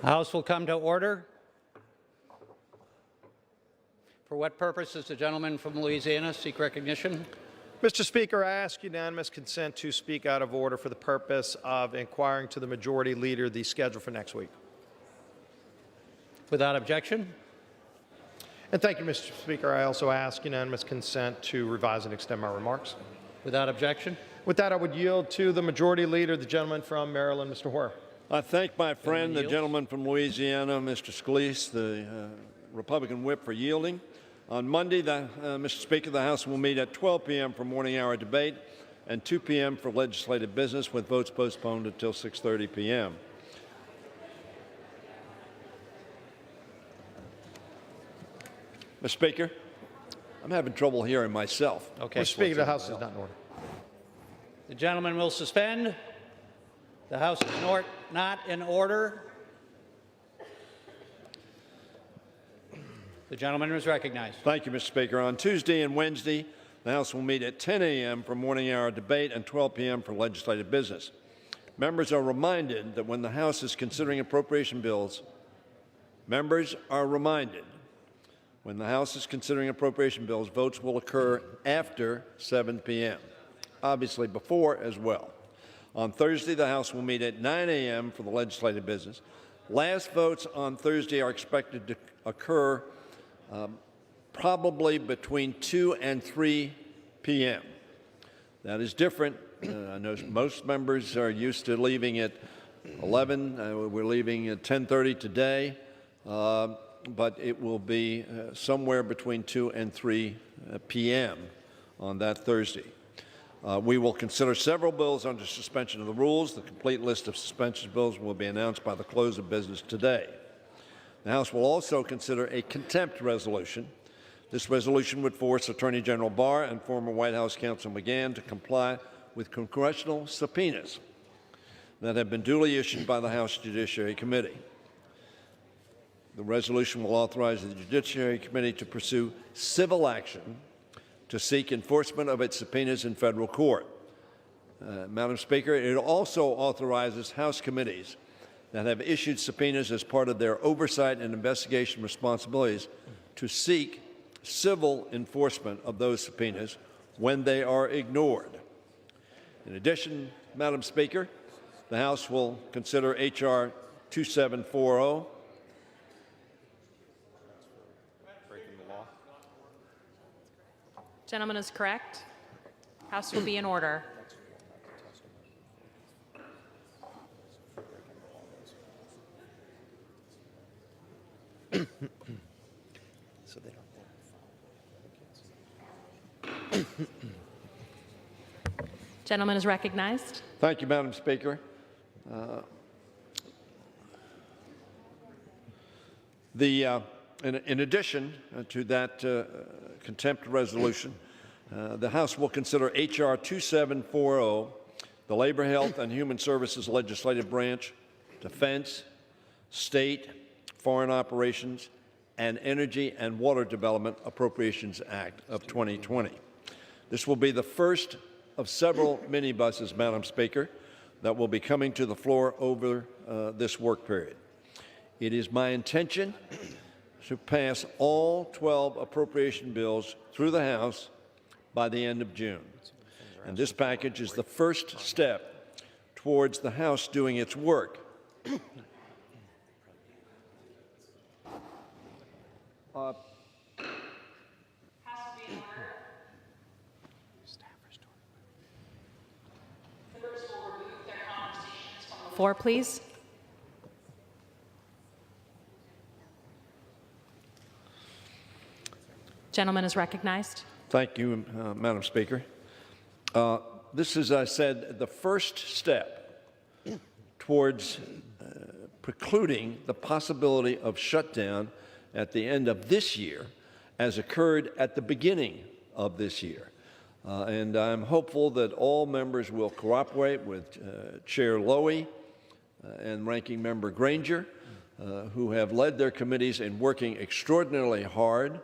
The House will come to order. For what purpose does the gentleman from Louisiana seek recognition? Mr. Speaker, I ask unanimous consent to speak out of order for the purpose of inquiring to the Majority Leader the schedule for next week. Without objection. And thank you, Mr. Speaker. I also ask unanimous consent to revise and extend my remarks. Without objection. With that, I would yield to the Majority Leader, the gentleman from Maryland, Mr. Hoare. I thank my friend, the gentleman from Louisiana, Mr. Scalise, the Republican whip, for yielding. On Monday, Mr. Speaker, the House will meet at 12 p.m. for morning hour debate and 2 p.m. for legislative business, with votes postponed until 6:30 p.m. Mr. Speaker, I'm having trouble hearing myself. Okay, Mr. Speaker, the House is not in order. The gentleman will suspend. The House is not in order. The gentleman is recognized. Thank you, Mr. Speaker. On Tuesday and Wednesday, the House will meet at 10 a.m. for morning hour debate and 12 p.m. for legislative business. Members are reminded that when the House is considering appropriation bills, votes will occur after 7 p.m., obviously before as well. On Thursday, the House will meet at 9 a.m. for the legislative business. Last votes on Thursday are expected to occur probably between 2 and 3 p.m. That is different. I know most members are used to leaving at 11. We're leaving at 10:30 today, but it will be somewhere between 2 and 3 p.m. on that Thursday. We will consider several bills under suspension of the rules. The complete list of suspension bills will be announced by the close of business today. The House will also consider a contempt resolution. This resolution would force Attorney General Barr and former White House counsel McGahn to comply with congressional subpoenas that have been duly issued by the House Judiciary Committee. The resolution will authorize the Judiciary Committee to pursue civil action to seek enforcement of its subpoenas in federal court. Madam Speaker, it also authorizes House committees that have issued subpoenas as part of their oversight and investigation responsibilities to seek civil enforcement of those subpoenas when they are ignored. In addition, Madam Speaker, the House will consider H.R. 2740. Gentleman is correct. House will be in order. So they don't. Gentleman is recognized. Thank you, Madam Speaker. In addition to that contempt resolution, the House will consider H.R. 2740, the Labor, Health, and Human Services Legislative Branch, Defense, State, Foreign Operations, and Energy and Water Development Appropriations Act of 2020. This will be the first of several minibuses, Madam Speaker, that will be coming to the floor over this work period. It is my intention to pass all 12 appropriation bills through the House by the end of June. And this package is the first step towards the House doing its work. Floor, please. Gentleman is recognized. Thank you, Madam Speaker. This is, as I said, the first step towards precluding the possibility of shutdown at the end of this year, as occurred at the beginning of this year. And I'm hopeful that all members will cooperate with Chair Lowy and Ranking Member Granger, who have led their committees in working extraordinarily hard.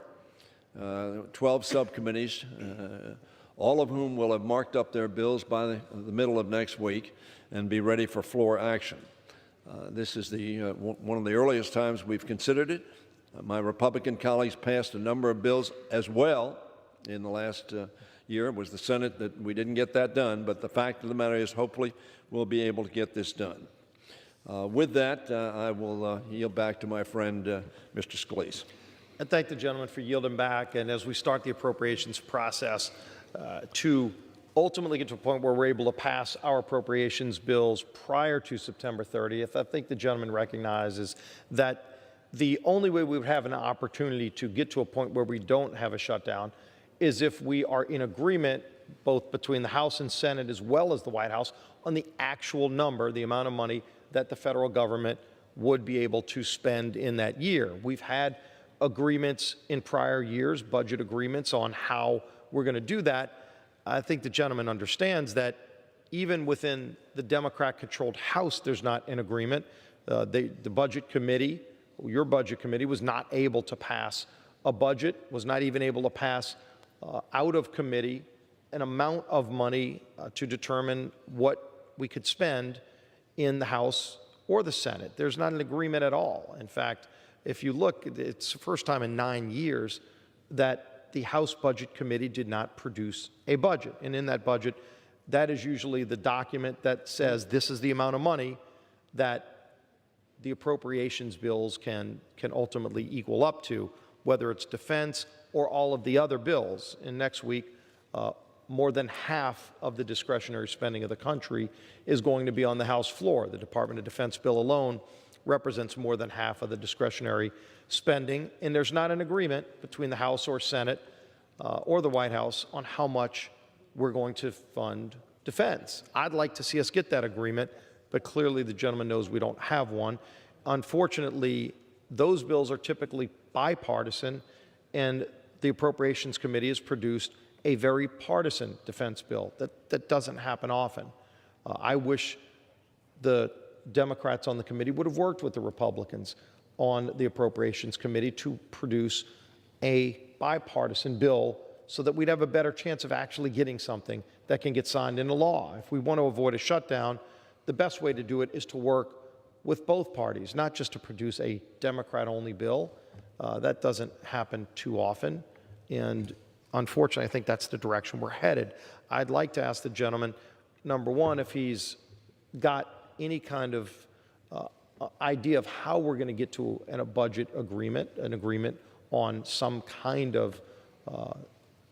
12 subcommittees, all of whom will have marked up their bills by the middle of next week and be ready for floor action. This is one of the earliest times we've considered it. My Republican colleagues passed a number of bills as well in the last year. It was the Senate that we didn't get that done, but the fact of the matter is hopefully we'll be able to get this done. With that, I will yield back to my friend, Mr. Scalise. And thank the gentleman for yielding back. And as we start the appropriations process to ultimately get to a point where we're able to pass our appropriations bills prior to September 30th, I think the gentleman recognizes that the only way we would have an opportunity to get to a point where we don't have a shutdown is if we are in agreement, both between the House and Senate as well as the White House, on the actual number, the amount of money that the federal government would be able to spend in that year. We've had agreements in prior years, budget agreements on how we're going to do that. I think the gentleman understands that even within the Democrat-controlled House, there's not an agreement. The budget committee, your budget committee, was not able to pass a budget, was not even able to pass out of committee an amount of money to determine what we could spend in the House or the Senate. There's not an agreement at all. In fact, if you look, it's the first time in 9 years that the House Budget Committee did not produce a budget. And in that budget, that is usually the document that says this is the amount of money that the appropriations bills can ultimately equal up to, whether it's defense or all of the other bills. And next week, more than half of the discretionary spending of the country is going to be on the House floor. The Department of Defense bill alone represents more than half of the discretionary spending, and there's not an agreement between the House or Senate or the White House on how much we're going to fund defense. I'd like to see us get that agreement, but clearly the gentleman knows we don't have one. Unfortunately, those bills are typically bipartisan, and the Appropriations Committee has produced a very partisan defense bill. That doesn't happen often. I wish the Democrats on the committee would have worked with the Republicans on the Appropriations Committee to produce a bipartisan bill so that we'd have a better chance of actually getting something that can get signed into law. If we want to avoid a shutdown, the best way to do it is to work with both parties, not just to produce a Democrat-only bill. That doesn't happen too often, and unfortunately, I think that's the direction we're headed. I'd like to ask the gentleman, number one, if he's got any kind of idea of how we're going to get to a budget agreement, an agreement on some kind of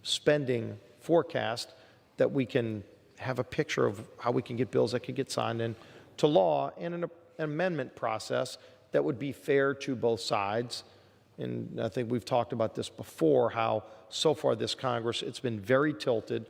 spending forecast that we can have a picture of how we can get bills that could get signed into law, and an amendment process that would be fair to both sides. And I think we've talked about this before, how so far this Congress, it's been very tilted,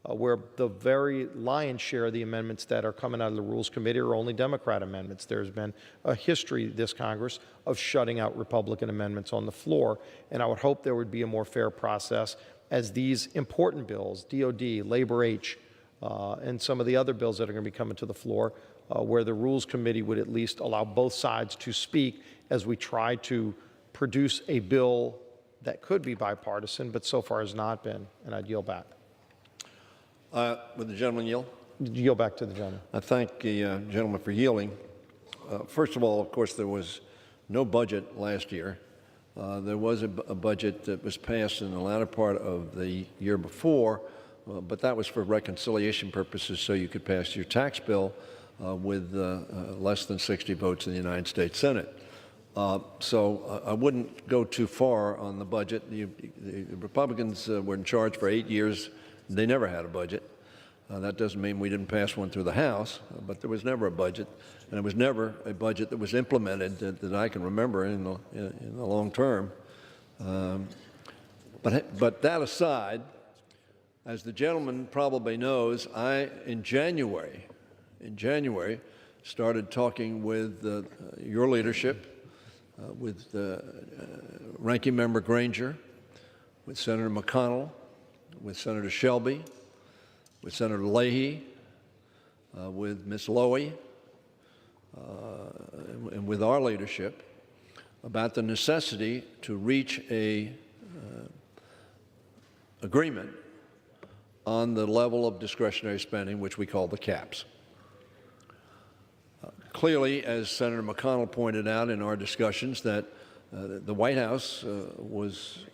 where the very lion's share of the amendments that are coming out of the Rules Committee are only Democrat amendments. There's been a history, this Congress, of shutting out Republican amendments on the floor, and I would hope there would be a more fair process as these important bills, DOD, Labor H, and some of the other bills that are going to be coming to the floor, where the Rules Committee would at least allow both sides to speak as we try to produce a bill that could be bipartisan, but so far has not been, and I'd yield back. Would the gentleman yield? Yield back to the gentleman. I thank the gentleman for yielding. First of all, of course, there was no budget last year. There was a budget that was passed in the latter part of the year before, but that was for reconciliation purposes, so you could pass your tax bill with less than 60 votes in the United States Senate. So I wouldn't go too far on the budget. The Republicans were in charge for 8 years. They never had a budget. That doesn't mean we didn't pass one through the House, but there was never a budget, and there was never a budget that was implemented that I can remember in the long term. But that aside, as the gentleman probably knows, I in January started talking with your leadership, with Ranking Member Granger, with Senator McConnell, with Senator Shelby, with Senator Leahy, with Ms. Lowy, and with our leadership about the necessity to reach a agreement on the level of discretionary spending, which we call the caps. Clearly, as Senator McConnell pointed out in our discussions, that the White House was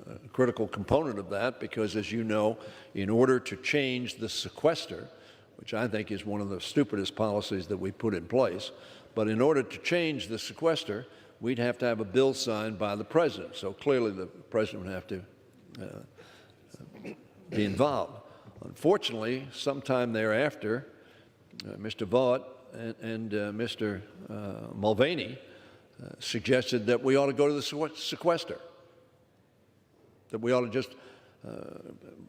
a critical component of that because, as you know, in order to change the sequester, which I think is one of the stupidest policies that we put in place, but in order to change the sequester, we'd have to have a bill signed by the president. So clearly the president would have to be involved. Unfortunately, sometime thereafter, Mr. Vaught and Mr. Mulvaney suggested that we ought to go to the sequester, that we ought to just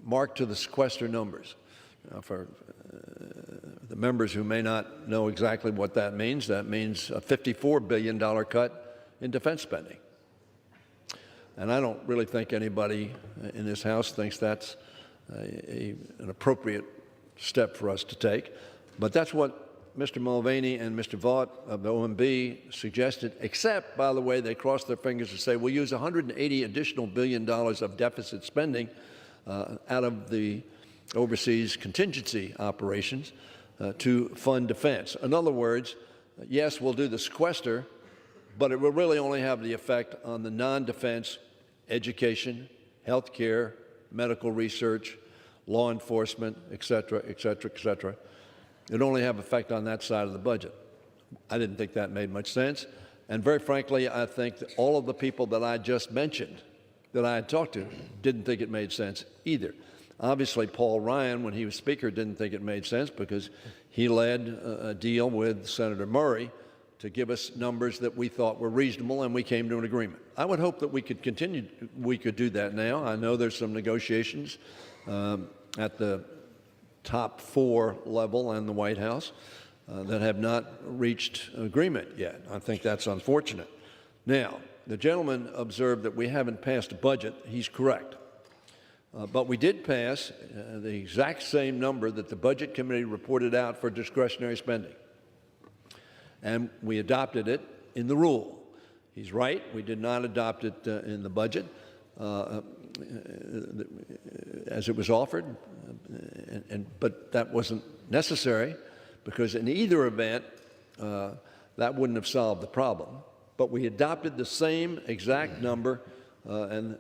mark to the sequester numbers. For the members who may not know exactly what that means a $54 billion cut in defense spending. And I don't really think anybody in this House thinks that's an appropriate step for us to take. But that's what Mr. Mulvaney and Mr. Vaught of the OMB suggested, except, by the way, they crossed their fingers to say we'll use $180 additional billion of deficit spending out of the overseas contingency operations to fund defense. In other words, yes, we'll do the sequester, but it will really only have the effect on the non-defense education, health care, medical research, law enforcement, et cetera, et cetera, et cetera. It only have effect on that side of the budget. I didn't think that made much sense. And very frankly, I think that all of the people that I just mentioned that I had talked to didn't think it made sense either. Obviously, Paul Ryan, when he was Speaker, didn't think it made sense because he led a deal with Senator Murray to give us numbers that we thought were reasonable, and we came to an agreement. I would hope that we could do that now. I know there's some negotiations at the top 4 level in the White House that have not reached agreement yet. I think that's unfortunate. Now, the gentleman observed that we haven't passed a budget. He's correct. But we did pass the exact same number that the Budget Committee reported out for discretionary spending. And we adopted it in the rule. He's right. We did not adopt it in the budget as it was offered. But that wasn't necessary because in either event, that wouldn't have solved the problem. But we adopted the same exact number, and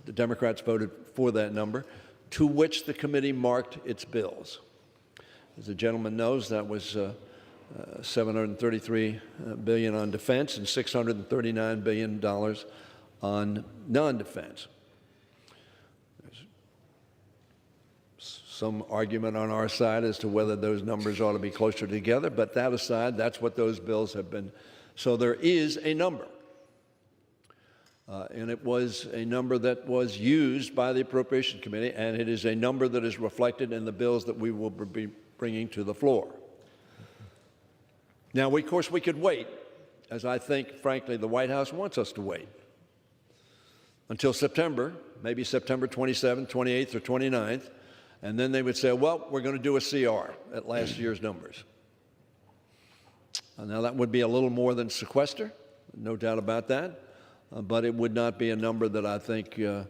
the Democrats voted for that number, to which the committee marked its bills. As the gentleman knows, that was $733 billion on defense and $639 billion on non-defense. There's some argument on our side as to whether those numbers ought to be closer together, but that aside, that's what those bills have been. So there is a number. And it was a number that was used by the Appropriation Committee, and it is a number that is reflected in the bills that we will be bringing to the floor. Now, of course, we could wait, as I think, frankly, the White House wants us to wait, until September, maybe September 27th, 28th, or 29th, and then they would say, well, we're going to do a CR at last year's numbers. Now, that would be a little more than sequester, no doubt about that. But it would not be a number that I think the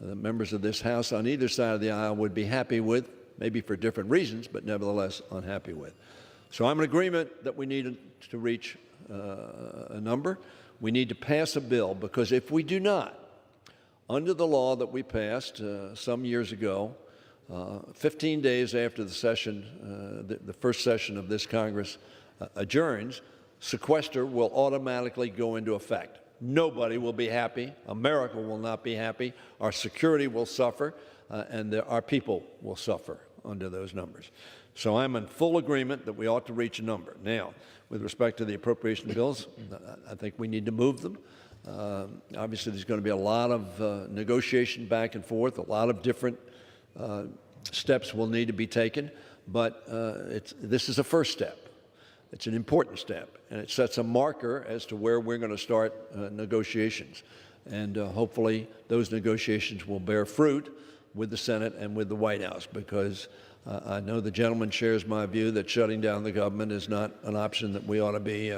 members of this House on either side of the aisle would be happy with, maybe for different reasons, but nevertheless unhappy with. So I'm in agreement that we need to reach a number. We need to pass a bill, because if we do not, under the law that we passed some years ago, 15 days after the session, the first session of this Congress adjourns, sequester will automatically go into effect. Nobody will be happy. America will not be happy. Our security will suffer, and our people will suffer under those numbers. So I'm in full agreement that we ought to reach a number. Now, with respect to the appropriation bills, I think we need to move them. Obviously, there's going to be a lot of negotiation back and forth. A lot of different steps will need to be taken, but this is a first step. It's an important step, and it sets a marker as to where we're going to start negotiations. And hopefully those negotiations will bear fruit with the Senate and with the White House, because I know the gentleman shares my view that shutting down the government is not an option that we ought to be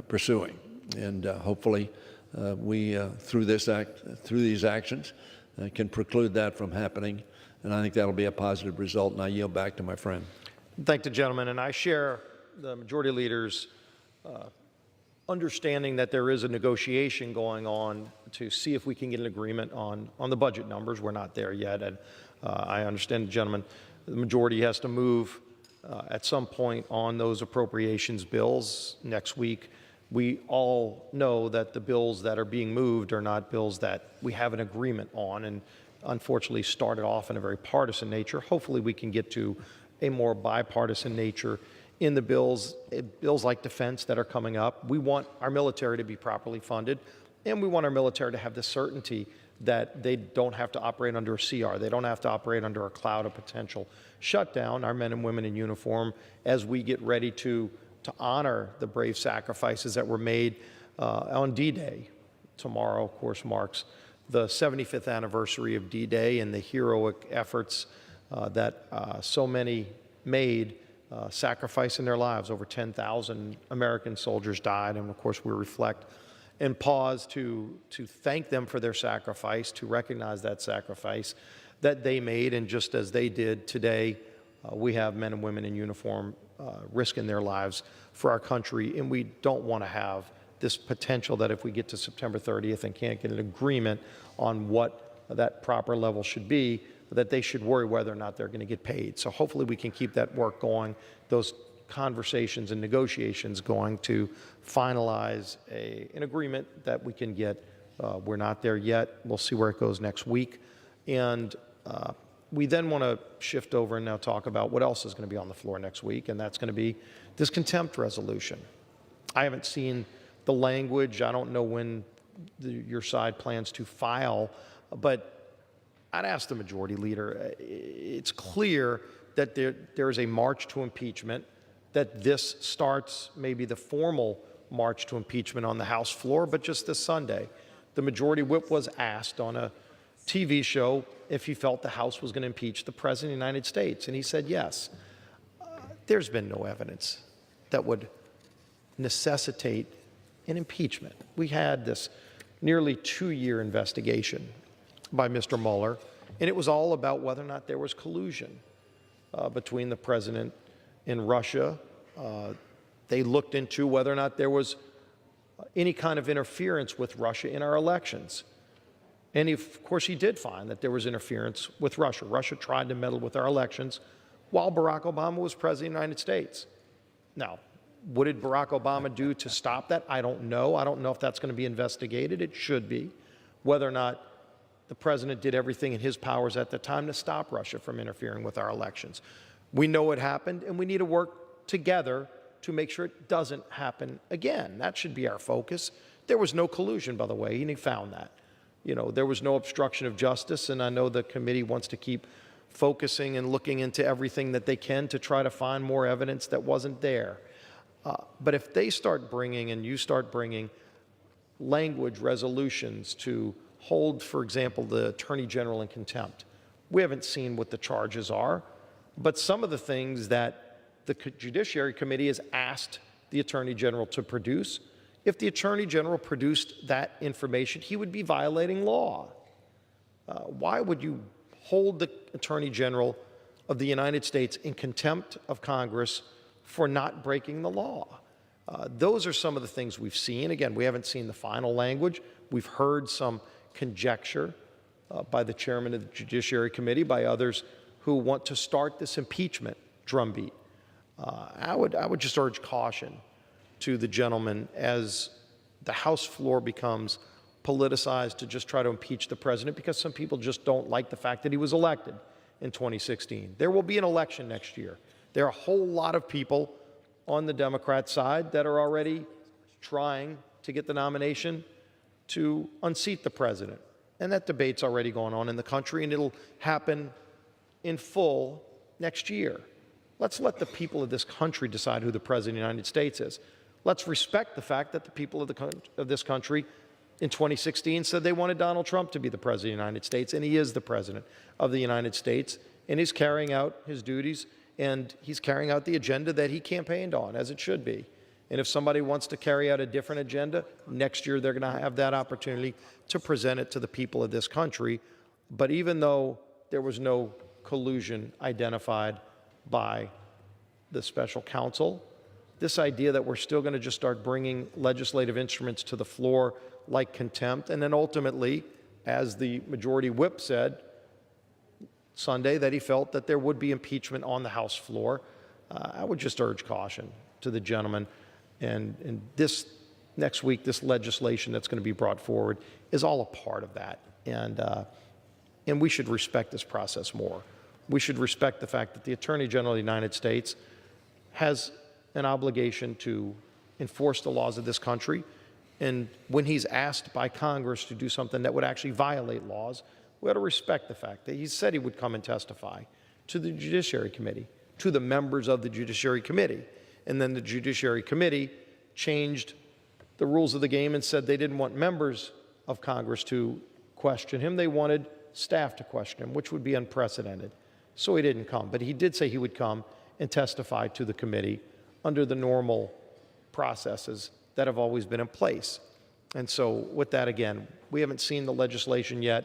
pursuing. And hopefully we, through these actions, can preclude that from happening. And I think that'll be a positive result, and I yield back to my friend. Thank the gentleman, and I share the majority leader's understanding that there is a negotiation going on to see if we can get an agreement on the budget numbers. We're not there yet, and I understand, gentlemen, the majority has to move at some point on those appropriations bills next week. We all know that the bills that are being moved are not bills that we have an agreement on, and unfortunately started off in a very partisan nature. Hopefully we can get to a more bipartisan nature in the bills like defense that are coming up. We want our military to be properly funded, and we want our military to have the certainty that they don't have to operate under a CR. They don't have to operate under a cloud of potential shutdown, our men and women in uniform, as we get ready to honor the brave sacrifices that were made on D-Day. Tomorrow, of course, marks the 75th anniversary of D-Day and the heroic efforts that so many made, sacrificing their lives. Over 10,000 American soldiers died, and of course we reflect and pause to thank them for their sacrifice, to recognize that sacrifice that they made, and just as they did today, we have men and women in uniform risking their lives for our country, and we don't want to have this potential that if we get to September 30th and can't get an agreement on what that proper level should be, that they should worry whether or not they're going to get paid. So hopefully we can keep that work going, those conversations and negotiations going to finalize an agreement that we can get. We're not there yet. We'll see where it goes next week. And we then want to shift over and now talk about what else is going to be on the floor next week, and that's going to be this contempt resolution. I haven't seen the language. I don't know when your side plans to file, but I'd ask the majority leader, it's clear that there is a march to impeachment, that this starts maybe the formal march to impeachment on the House floor, but just this Sunday, the majority whip was asked on a TV show if he felt the House was going to impeach the President of the United States, and he said yes. There's been no evidence that would necessitate an impeachment. We had this nearly 2-year investigation by Mr. Mueller, and it was all about whether or not there was collusion between the president and Russia. They looked into whether or not there was any kind of interference with Russia in our elections. And of course, he did find that there was interference with Russia. Russia tried to meddle with our elections while Barack Obama was president of the United States. Now, what did Barack Obama do to stop that? I don't know. I don't know if that's going to be investigated. It should be. Whether or not the president did everything in his powers at the time to stop Russia from interfering with our elections. We know it happened, and we need to work together to make sure it doesn't happen again. That should be our focus. There was no collusion, by the way, and he found that. You know, there was no obstruction of justice, and I know the committee wants to keep focusing and looking into everything that they can to try to find more evidence that wasn't there. But if they start bringing, and you start bringing, language resolutions to hold, for example, the Attorney General in contempt, we haven't seen what the charges are, but some of the things that the Judiciary Committee has asked the Attorney General to produce, if the Attorney General produced that information, he would be violating law. Why would you hold the Attorney General of the United States in contempt of Congress for not breaking the law? Those are some of the things we've seen. Again, we haven't seen the final language. We've heard some conjecture by the chairman of the Judiciary Committee, by others who want to start this impeachment drumbeat. I would just urge caution to the gentleman as the House floor becomes politicized to just try to impeach the president because some people just don't like the fact that he was elected in 2016. There will be an election next year. There are a whole lot of people on the Democrat side that are already trying to get the nomination to unseat the president. And that debate's already going on in the country, and it'll happen in full next year. Let's let the people of this country decide who the president of the United States is. Let's respect the fact that the people of this country in 2016 said they wanted Donald Trump to be the president of the United States, and he is the president of the United States, and he's carrying out his duties, and he's carrying out the agenda that he campaigned on, as it should be. And if somebody wants to carry out a different agenda, next year they're going to have that opportunity to present it to the people of this country. But even though there was no collusion identified by the special counsel, this idea that we're still going to just start bringing legislative instruments to the floor like contempt, and then ultimately, as the majority whip said Sunday, that he felt that there would be impeachment on the House floor. I would just urge caution to the gentleman. And this next week, this legislation that's going to be brought forward is all a part of that. And we should respect this process more. We should respect the fact that the Attorney General of the United States has an obligation to enforce the laws of this country. And when he's asked by Congress to do something that would actually violate laws, we ought to respect the fact that he said he would come and testify to the Judiciary Committee, to the members of the Judiciary Committee. And then the Judiciary Committee changed the rules of the game and said they didn't want members of Congress to question him. They wanted staff to question him, which would be unprecedented. So he didn't come. But he did say he would come and testify to the committee under the normal processes that have always been in place. And so with that, again, we haven't seen the legislation yet.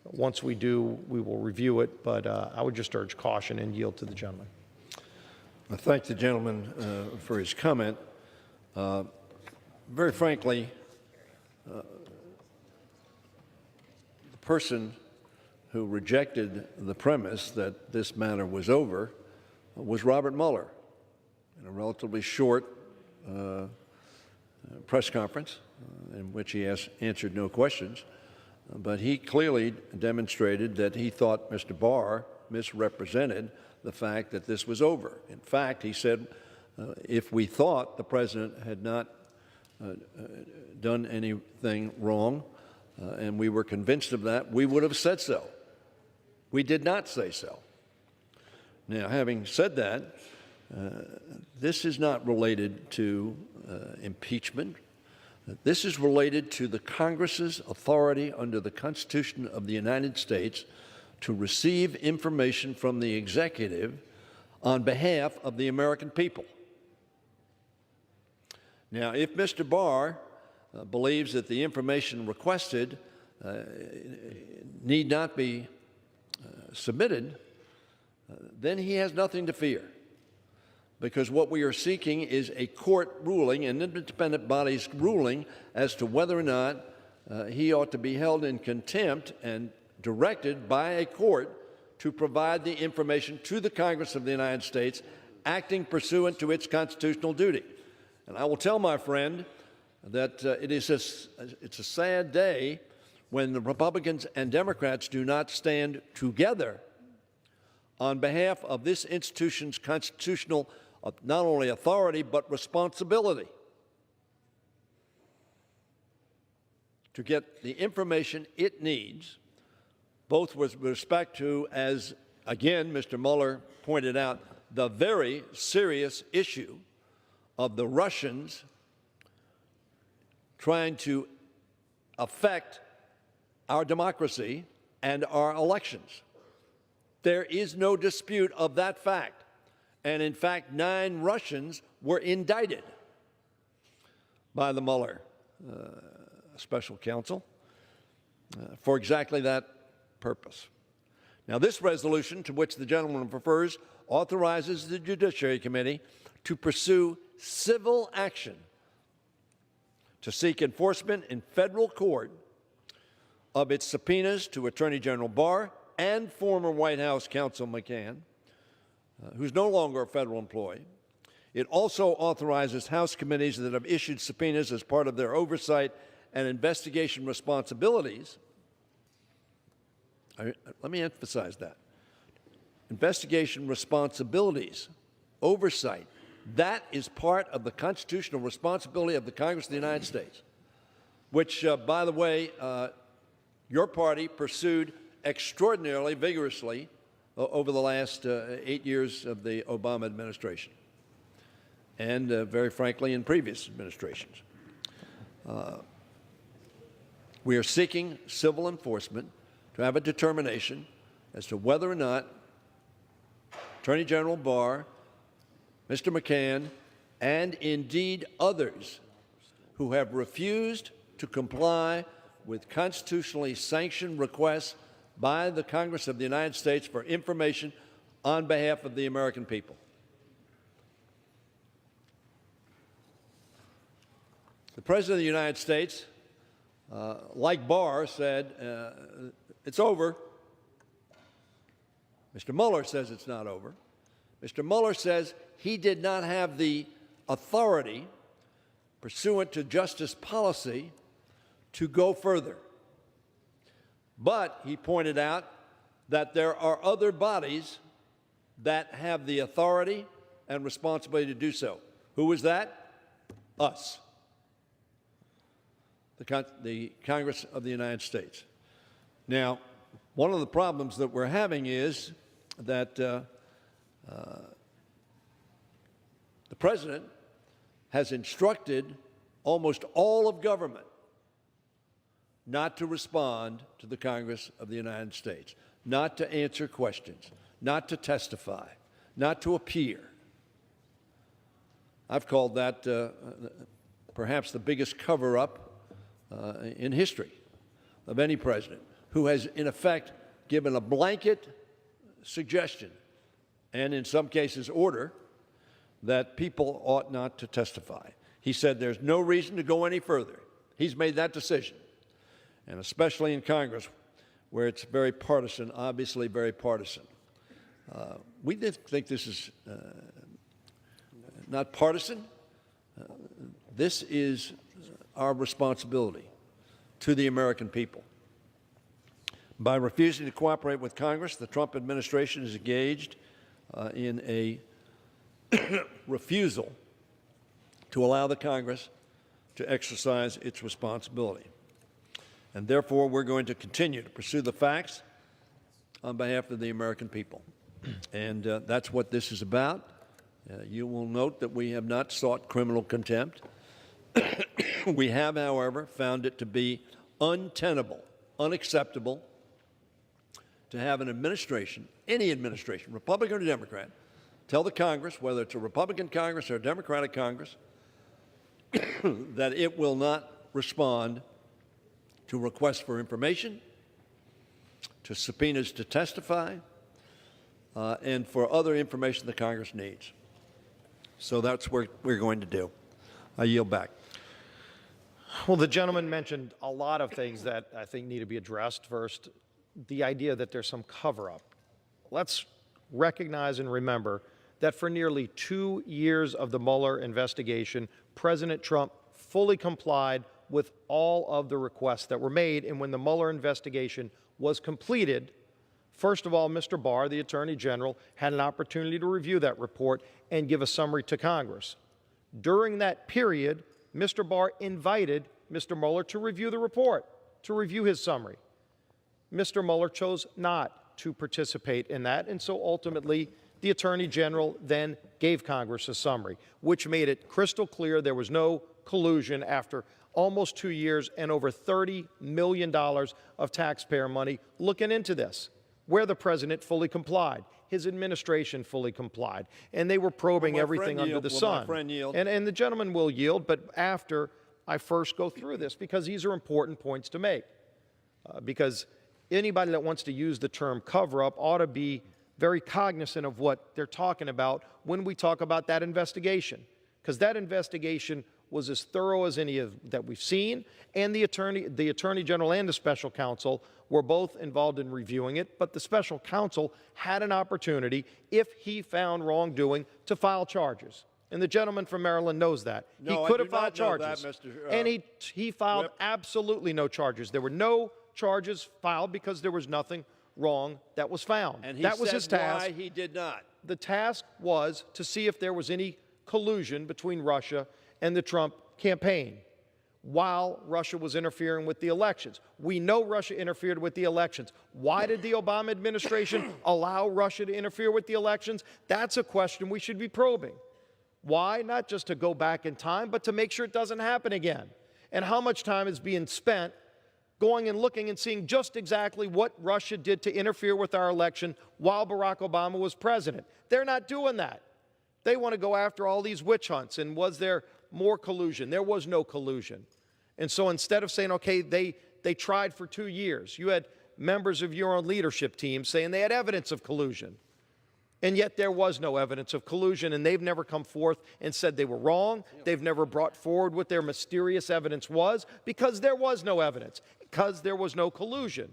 Once we do, we will review it, but I would just urge caution and yield to the gentleman. I thank the gentleman for his comment. Very frankly, the person who rejected the premise that this matter was over was Robert Mueller in a relatively short press conference in which he answered no questions. But he clearly demonstrated that he thought Mr. Barr misrepresented the fact that this was over. In fact, he said if we thought the president had not done anything wrong and we were convinced of that, we would have said so. We did not say so. Now, having said that, this is not related to impeachment. This is related to the Congress's authority under the Constitution of the United States to receive information from the executive on behalf of the American people. Now, if Mr. Barr believes that the information requested need not be submitted, then he has nothing to fear. Because what we are seeking is a court ruling, an independent body's ruling, as to whether or not he ought to be held in contempt and directed by a court to provide the information to the Congress of the United States, acting pursuant to its constitutional duty. And I will tell my friend that it's a sad day when the Republicans and Democrats do not stand together on behalf of this institution's constitutional not only authority, but responsibility to get the information it needs, both with respect to, as again Mr. Mueller pointed out, the very serious issue of the Russians trying to affect our democracy and our elections. There is no dispute of that fact. And in fact, 9 Russians were indicted by the Mueller special counsel for exactly that purpose. Now, this resolution, to which the gentleman refers, authorizes the Judiciary Committee to pursue civil action to seek enforcement in federal court of its subpoenas to Attorney General Barr and former White House counsel McCann, who's no longer a federal employee. It also authorizes House committees that have issued subpoenas as part of their oversight and investigation responsibilities. Let me emphasize that. Investigation responsibilities, oversight, that is part of the constitutional responsibility of the Congress of the United States, which, by the way, your party pursued extraordinarily vigorously over the last 8 years of the Obama administration, and very frankly, in previous administrations. We are seeking civil enforcement to have a determination as to whether or not Attorney General Barr, Mr. McCann, and indeed others who have refused to comply with constitutionally sanctioned requests by the Congress of the United States for information on behalf of the American people. The President of the United States, like Barr, said, it's over. Mr. Mueller says it's not over. Mr. Mueller says he did not have the authority, pursuant to justice policy, to go further. But he pointed out that there are other bodies that have the authority and responsibility to do so. Who is that? Us. The Congress of the United States. Now, one of the problems that we're having is that the President has instructed almost all of government not to respond to the Congress of the United States, not to answer questions, not to testify, not to appear. I've called that perhaps the biggest cover-up in history of any president, who has, in effect, given a blanket suggestion, and in some cases order, that people ought not to testify. He said there's no reason to go any further. He's made that decision, and especially in Congress, where it's very partisan, obviously very partisan. We think this is not partisan. This is our responsibility to the American people. By refusing to cooperate with Congress, the Trump administration is engaged in a refusal to allow the Congress to exercise its responsibility. And therefore, we're going to continue to pursue the facts on behalf of the American people. And that's what this is about. You will note that we have not sought criminal contempt. We have, however, found it to be untenable, unacceptable, to have an administration, any administration, Republican or Democrat, tell the Congress, whether it's a Republican Congress or a Democratic Congress, that it will not respond to requests for information, to subpoenas to testify, and for other information the Congress needs. So that's what we're going to do. I yield back. Well, the gentleman mentioned a lot of things that I think need to be addressed. First, the idea that there's some cover-up. Let's recognize and remember that for nearly 2 years of the Mueller investigation, President Trump fully complied with all of the requests that were made. And when the Mueller investigation was completed, first of all, Mr. Barr, the Attorney General, had an opportunity to review that report and give a summary to Congress. During that period, Mr. Barr invited Mr. Mueller to review the report, to review his summary. Mr. Mueller chose not to participate in that, and so ultimately the Attorney General then gave Congress a summary, which made it crystal clear there was no collusion after almost 2 years and over $30 million of taxpayer money looking into this, where the president fully complied, his administration fully complied, and they were probing everything under the sun. And the gentleman will yield, but after I first go through this, because these are important points to make, because anybody that wants to use the term cover-up ought to be very cognizant of what they're talking about when we talk about that investigation, because that investigation was as thorough as any that we've seen, and the Attorney General and the Special Counsel were both involved in reviewing it, but the Special Counsel had an opportunity, if he found wrongdoing, to file charges. And the gentleman from Maryland knows that. No, he could have I filed do not know charges. that, Mr. And he filed Whip. absolutely no charges. There were no charges filed because there was nothing wrong that was found. And he that was said his task. why he did not. The task was to see if there was any collusion between Russia and the Trump campaign while Russia was interfering with the elections. We know Russia interfered with the elections. Why did the Obama administration allow Russia to interfere with the elections? That's a question we should be probing. Why? Not just to go back in time, but to make sure it doesn't happen again. And how much time is being spent going and looking and seeing just exactly what Russia did to interfere with our election while Barack Obama was president. They're not doing that. They want to go after all these witch hunts. And was there more collusion? There was no collusion. And so instead of saying, okay, they tried for 2 years, you had members of your own leadership team saying they had evidence of collusion. And yet there was no evidence of collusion, and they've never come forth and said they were wrong. They've never brought forward what their mysterious evidence was, because there was no evidence, because there was no collusion.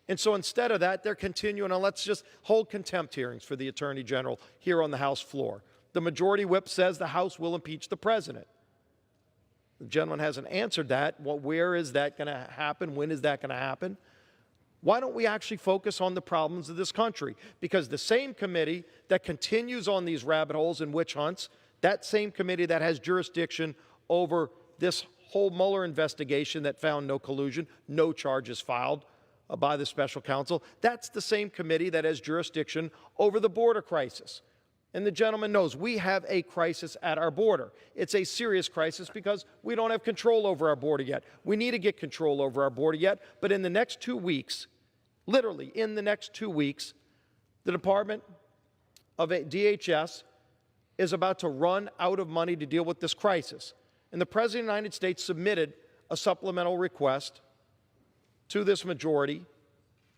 And so instead of that, they're continuing on, let's just hold contempt hearings for the Attorney General here on the House floor. The majority whip says the House will impeach the president. The gentleman hasn't answered that. Well, where is that going to happen? When is that going to happen? Why don't we actually focus on the problems of this country? Because the same committee that continues on these rabbit holes and witch hunts, that same committee that has jurisdiction over this whole Mueller investigation that found no collusion, no charges filed by the special counsel, that's the same committee that has jurisdiction over the border crisis. And the gentleman knows we have a crisis at our border. It's a serious crisis because we don't have control over our border yet. We need to get control over our border yet, but in the next 2 weeks, literally in the next 2 weeks, the Department of DHS is about to run out of money to deal with this crisis. And the President of the United States submitted a supplemental request to this majority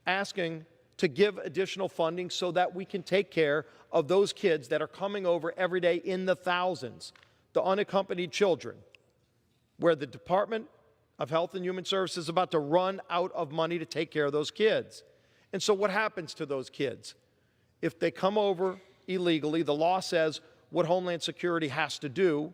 asking to give additional funding so that we can take care of those kids that are coming over every day in the thousands, the unaccompanied children, where the Department of Health and Human Services is about to run out of money to take care of those kids. And so what happens to those kids? If they come over illegally, the law says what Homeland Security has to do,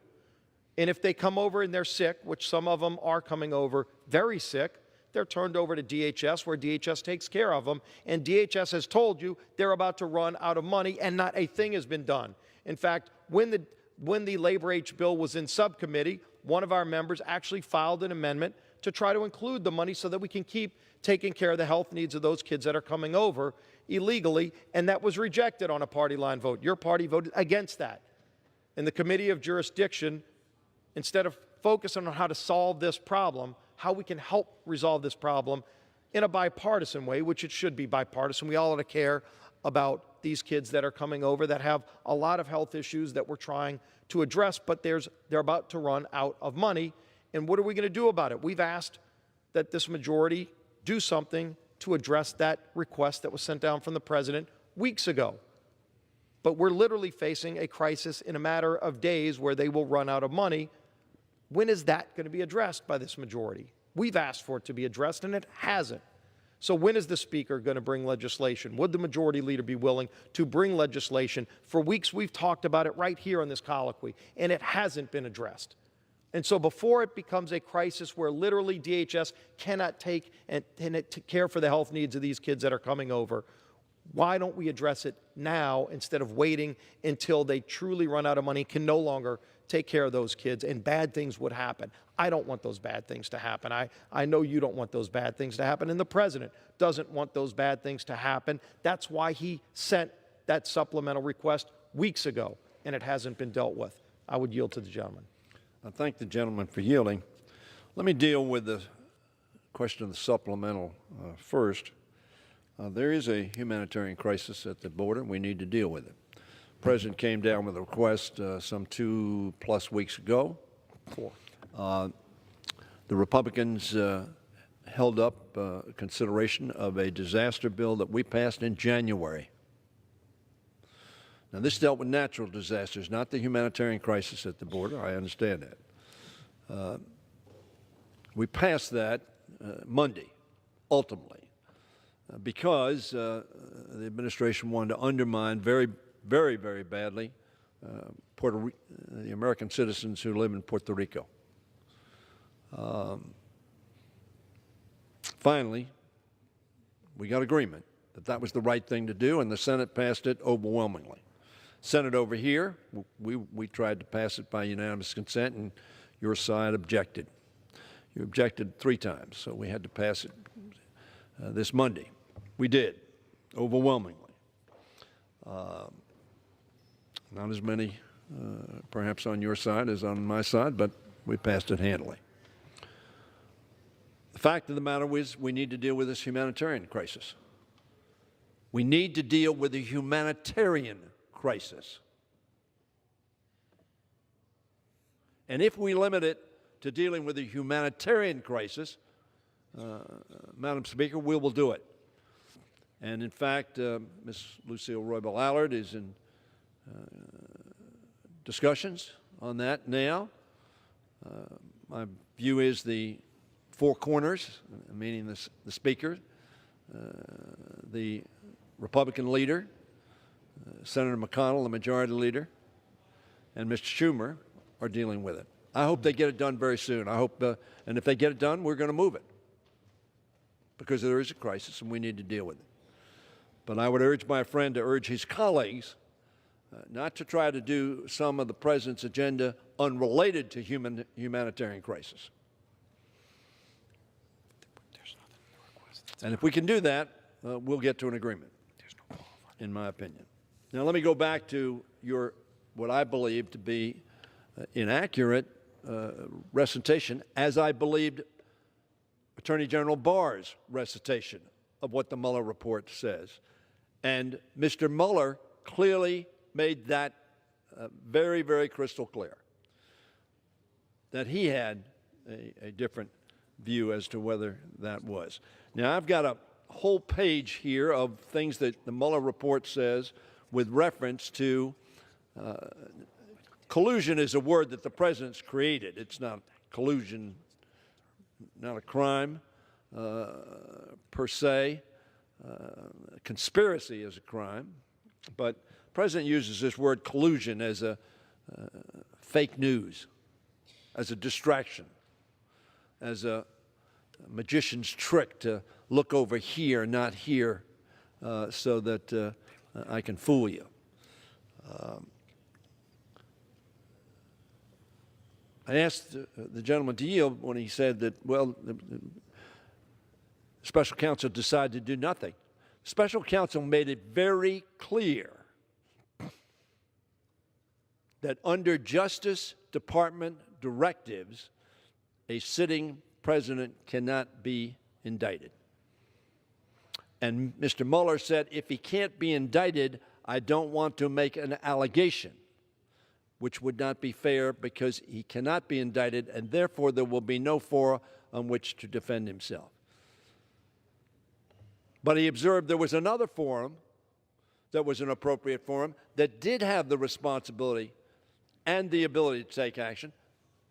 and if they come over and they're sick, which some of them are coming over very sick, they're turned over to DHS, where DHS takes care of them. And DHS has told you they're about to run out of money, and not a thing has been done. In fact, when the Labor H bill was in subcommittee, one of our members actually filed an amendment to try to include the money so that we can keep taking care of the health needs of those kids that are coming over illegally, and that was rejected on a party line vote. Your party voted against that. And the Committee of Jurisdiction, instead of focusing on how to solve this problem, how we can help resolve this problem in a bipartisan way, which it should be bipartisan. We all ought to care about these kids that are coming over that have a lot of health issues that we're trying to address, but they're about to run out of money. And what are we going to do about it? We've asked that this majority do something to address that request that was sent down from the president weeks ago. But we're literally facing a crisis in a matter of days where they will run out of money. When is that going to be addressed by this majority? We've asked for it to be addressed, and it hasn't. So when is the Speaker going to bring legislation? Would the Majority Leader be willing to bring legislation? For weeks we've talked about it right here on this colloquy, and it hasn't been addressed. And so before it becomes a crisis where literally DHS cannot take and care for the health needs of these kids that are coming over, why don't we address it now instead of waiting until they truly run out of money, can no longer take care of those kids, and bad things would happen? I don't want those bad things to happen. I know you don't want those bad things to happen, and the President doesn't want those bad things to happen. That's why he sent that supplemental request weeks ago, and it hasn't been dealt with. I would yield to the gentleman. I thank the gentleman for yielding. Let me deal with the question of the supplemental first. There is a humanitarian crisis at the border. We need to deal with it. The President came down with a request some 2+ weeks ago. The Republicans held up consideration of a disaster bill that we passed in January. Now, this dealt with natural disasters, not the humanitarian crisis at the border. I understand that. We passed that Monday, ultimately, because the administration wanted to undermine very badly the American citizens who live in Puerto Rico. Finally, we got agreement that that was the right thing to do, and the Senate passed it overwhelmingly. Senate over here, we tried to pass it by unanimous consent, and your side objected. You objected 3 times, so we had to pass it this Monday. We did, overwhelmingly. Not as many, perhaps, on your side as on my side, but we passed it handily. The fact of the matter is we need to deal with this humanitarian crisis. We need to deal with the humanitarian crisis. And if we limit it to dealing with the humanitarian crisis, Madam Speaker, we will do it. And in fact, Ms. Lucille Roybal Allard is in discussions on that now. My view is the four corners, meaning the Speaker, the Republican leader, Senator McConnell, the Majority Leader, and Mr. Schumer are dealing with it. I hope they get it done very soon. I hope, and if they get it done, we're going to move it because there is a crisis and we need to deal with it. But I would urge my friend to urge his colleagues not to try to do some of the President's agenda unrelated to humanitarian crisis. And if we can do that, we'll get to an agreement, in my opinion. Now, let me go back to what I believe to be inaccurate recitation, as I believed Attorney General Barr's recitation of what the Mueller report says. And Mr. Mueller clearly made that very, very crystal clear, that he had a different view as to whether that was. Now, I've got a whole page here of things that the Mueller report says with reference to collusion is a word that the President's created. It's not collusion, not a crime per se. Conspiracy is a crime, but the President uses this word collusion as a fake news, as a distraction, as a magician's trick to look over here, not here, so that I can fool you. I asked the gentleman to yield when he said that, well, the special counsel decided to do nothing. Special counsel made it very clear that under Justice Department directives, a sitting president cannot be indicted. And Mr. Mueller said, if he can't be indicted, I don't want to make an allegation, which would not be fair because he cannot be indicted, and therefore there will be no forum on which to defend himself. But he observed there was another forum that was an appropriate forum that did have the responsibility and the ability to take action,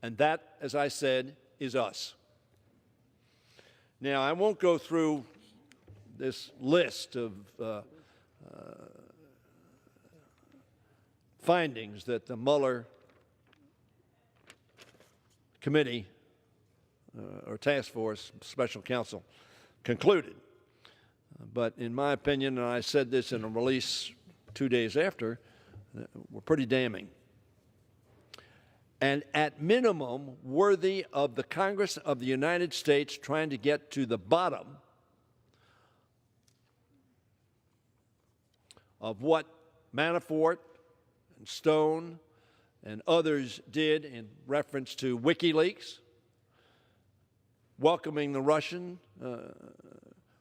and that, as I said, is us. Now, I won't go through this list of findings that the Mueller committee or task force, special counsel, concluded. But in my opinion, and I said this in a release 2 days after, were pretty damning. And at minimum, worthy of the Congress of the United States trying to get to the bottom of what Manafort and Stone and others did in reference to WikiLeaks, welcoming the Russian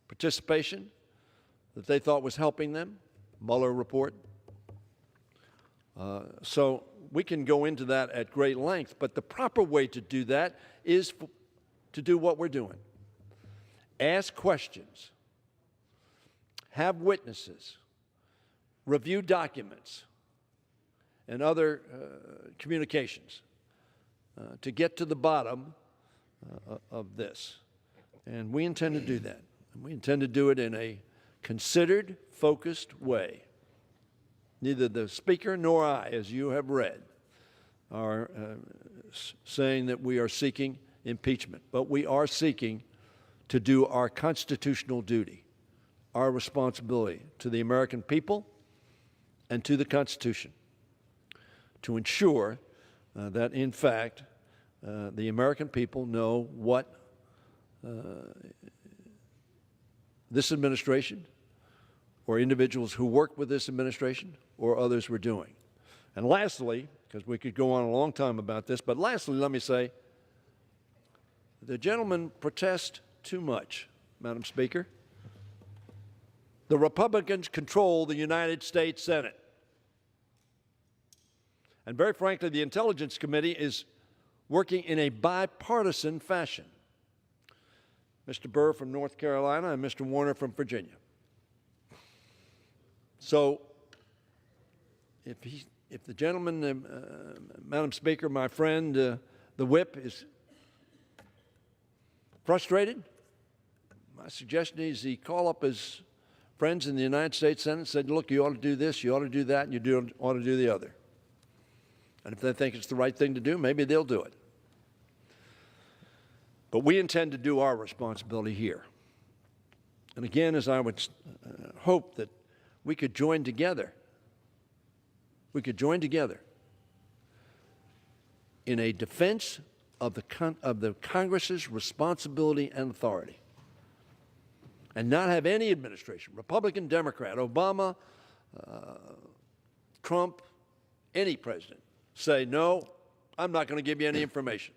participation that they thought was helping them, Mueller report. So we can go into that at great length, but the proper way to do that is to do what we're doing. Ask questions, have witnesses, review documents and other communications to get to the bottom of this. And we intend to do that. And we intend to do it in a considered, focused way. Neither the Speaker nor I, as you have read, are saying that we are seeking impeachment, but we are seeking to do our constitutional duty, our responsibility to the American people and to the Constitution, to ensure that, in fact, the American people know what this administration or individuals who work with this administration or others were doing. And lastly, because we could go on a long time about this, but lastly, let me say, the gentleman protests too much, Madam Speaker. The Republicans control the United States Senate. And very frankly, the Intelligence Committee is working in a bipartisan fashion. Mr. Burr from North Carolina and Mr. Warner from Virginia. So if the gentleman, Madam Speaker, my friend, the whip, is frustrated, my suggestion is he call up his friends in the United States Senate and said, look, you ought to do this, you ought to do that, and you ought to do the other. And if they think it's the right thing to do, maybe they'll do it. But we intend to do our responsibility here. And again, as I would hope that we could join together, in a defense of the Congress's responsibility and authority, and not have any administration, Republican, Democrat, Obama, Trump, any president, say, no, I'm not going to give you any information.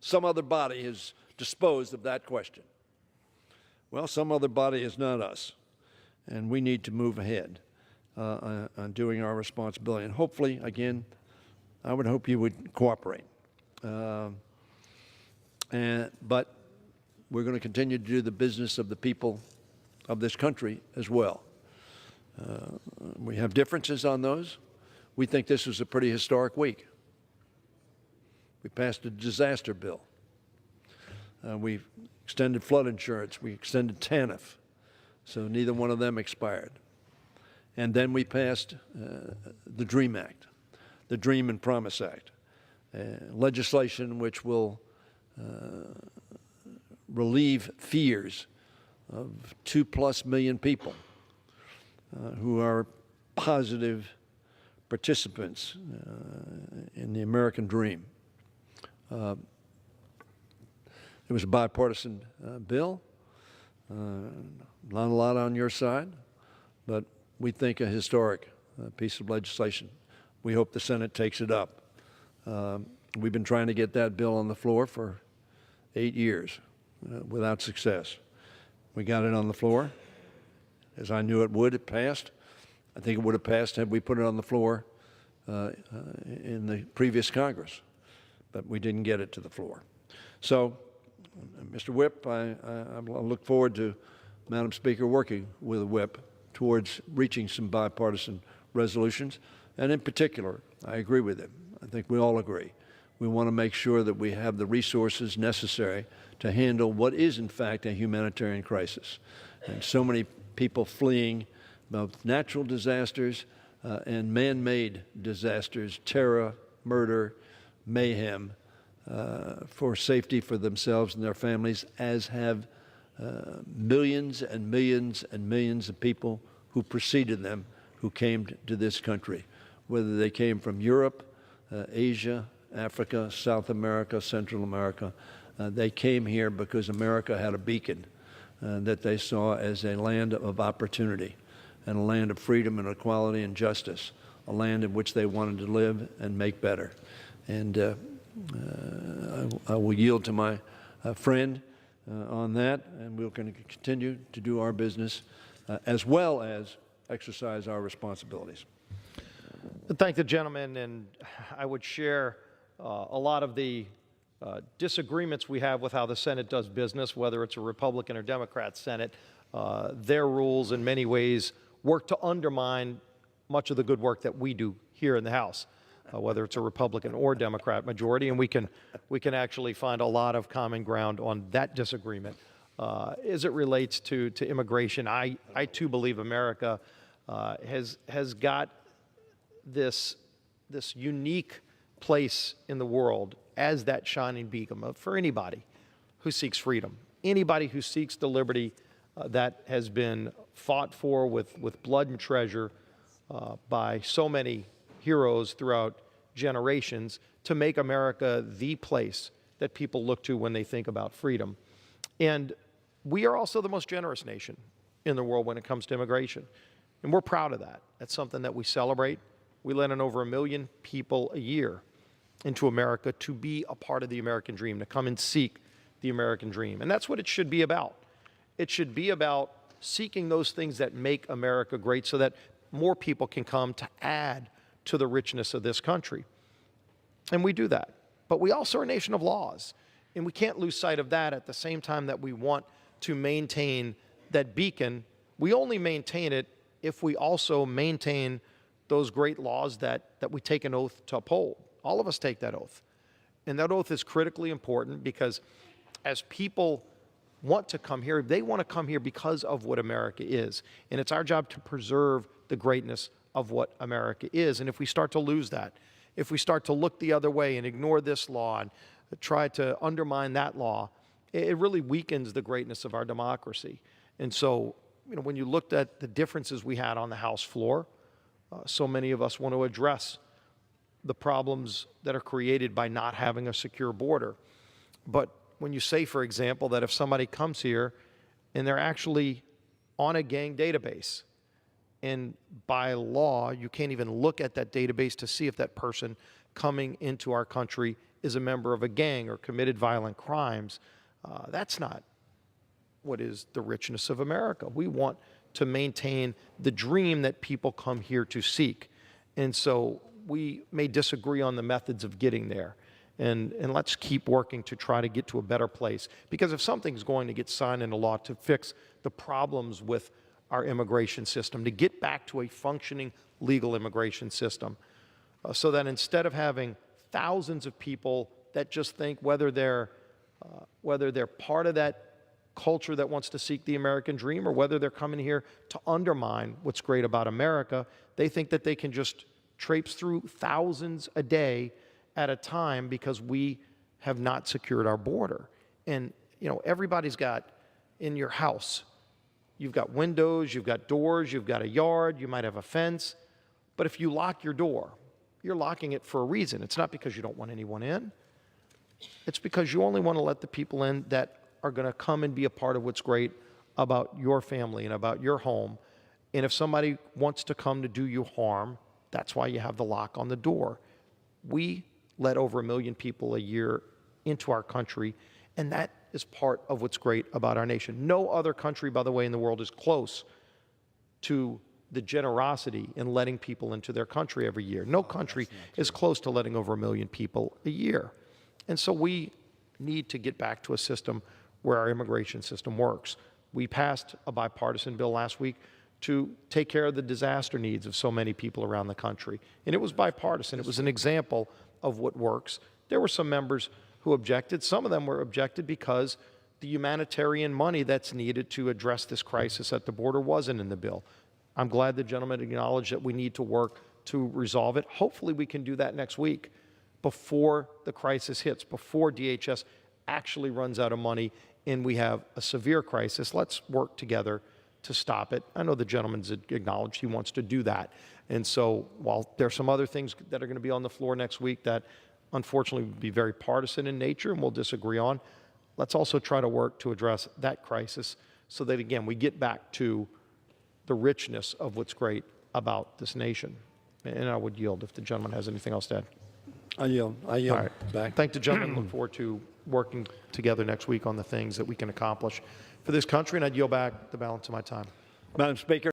Some other body has disposed of that question. Well, some other body is not us, and we need to move ahead on doing our responsibility. And hopefully, again, I would hope you would cooperate. But we're going to continue to do the business of the people of this country as well. We have differences on those. We think this was a pretty historic week. We passed a disaster bill. We extended flood insurance. We extended TANF, so neither one of them expired. And then we passed the DREAM Act, the Dream and Promise Act, legislation which will relieve fears of 2+ million people who are positive participants in the American dream. It was a bipartisan bill, not a lot on your side, but we think a historic piece of legislation. We hope the Senate takes it up. We've been trying to get that bill on the floor for 8 years without success. We got it on the floor. As I knew it would, it passed. I think it would have passed had we put it on the floor in the previous Congress, but we didn't get it to the floor. So, Mr. Whip, I look forward to, Madam Speaker, working with the Whip towards reaching some bipartisan resolutions. And in particular, I agree with him. I think we all agree. We want to make sure that we have the resources necessary to handle what is, in fact, a humanitarian crisis. And so many people fleeing both natural disasters and man-made disasters, terror, murder, mayhem, for safety for themselves and their families, as have millions and millions and millions of people who preceded them, who came to this country, whether they came from Europe, Asia, Africa, South America, Central America. They came here because America had a beacon that they saw as a land of opportunity and a land of freedom and equality and justice, a land in which they wanted to live and make better. And I will yield to my friend on that, and we're going to continue to do our business as well as exercise our responsibilities. Thank the gentleman, and I would share a lot of the disagreements we have with how the Senate does business, whether it's a Republican or Democrat Senate. Their rules in many ways work to undermine much of the good work that we do here in the House, whether it's a Republican or Democrat majority, and we can actually find a lot of common ground on that disagreement. As it relates to immigration, I too believe America has got this unique place in the world as that shining beacon for anybody who seeks freedom, anybody who seeks the liberty that has been fought for with blood and treasure by so many heroes throughout generations to make America the place that people look to when they think about freedom. And we are also the most generous nation in the world when it comes to immigration. And we're proud of that. That's something that we celebrate. We let in over 1 million people a year into America to be a part of the American dream, to come and seek the American dream. And that's what it should be about. It should be about seeking those things that make America great so that more people can come to add to the richness of this country. And we do that. But we also are a nation of laws. And we can't lose sight of that at the same time that we want to maintain that beacon. We only maintain it if we also maintain those great laws that we take an oath to uphold. All of us take that oath. And that oath is critically important because as people want to come here, they want to come here because of what America is. And it's our job to preserve the greatness of what America is. And if we start to lose that, if we start to look the other way and ignore this law and try to undermine that law, it really weakens the greatness of our democracy. And so, when you looked at the differences we had on the House floor, so many of us want to address the problems that are created by not having a secure border. But when you say, for example, that if somebody comes here and they're actually on a gang database, and by law, you can't even look at that database to see if that person coming into our country is a member of a gang or committed violent crimes, that's not what is the richness of America. We want to maintain the dream that people come here to seek. And so we may disagree on the methods of getting there. And let's keep working to try to get to a better place. Because if something's going to get signed into law to fix the problems with our immigration system, to get back to a functioning legal immigration system, so that instead of having thousands of people that just think whether they're part of that culture that wants to seek the American dream or whether they're coming here to undermine what's great about America, they think that they can just traipse through thousands a day at a time because we have not secured our border. And, everybody's got in your house, you've got windows, you've got doors, you've got a yard, you might have a fence. But if you lock your door, you're locking it for a reason. It's not because you don't want anyone in. It's because you only want to let the people in that are going to come and be a part of what's great about your family and about your home. And if somebody wants to come to do you harm, that's why you have the lock on the door. We let over 1 million people a year into our country, and that is part of what's great about our nation. No other country, by the way, in the world is close to the generosity in letting people into their country every year. No country is close to letting over 1 million people a year. And so we need to get back to a system where our immigration system works. We passed a bipartisan bill last week to take care of the disaster needs of so many people around the country. And it was bipartisan. It was an example of what works. There were some members who objected. Some of them were objected because the humanitarian money that's needed to address this crisis at the border wasn't in the bill. I'm glad the gentleman acknowledged that we need to work to resolve it. Hopefully we can do that next week before the crisis hits, before DHS actually runs out of money and we have a severe crisis. Let's work together to stop it. I know the gentleman's acknowledged he wants to do that. And so while there are some other things that are going to be on the floor next week that unfortunately would be very partisan in nature and we'll disagree on, let's also try to work to address that crisis so that, again, we get back to the richness of what's great about this nation. And I would yield if the gentleman has anything else to add. I yield. All right. Back. Thank the gentleman. Look forward to working together next week on the things that we can accomplish for this country, and I'd yield back the balance of my time. Madam Speaker.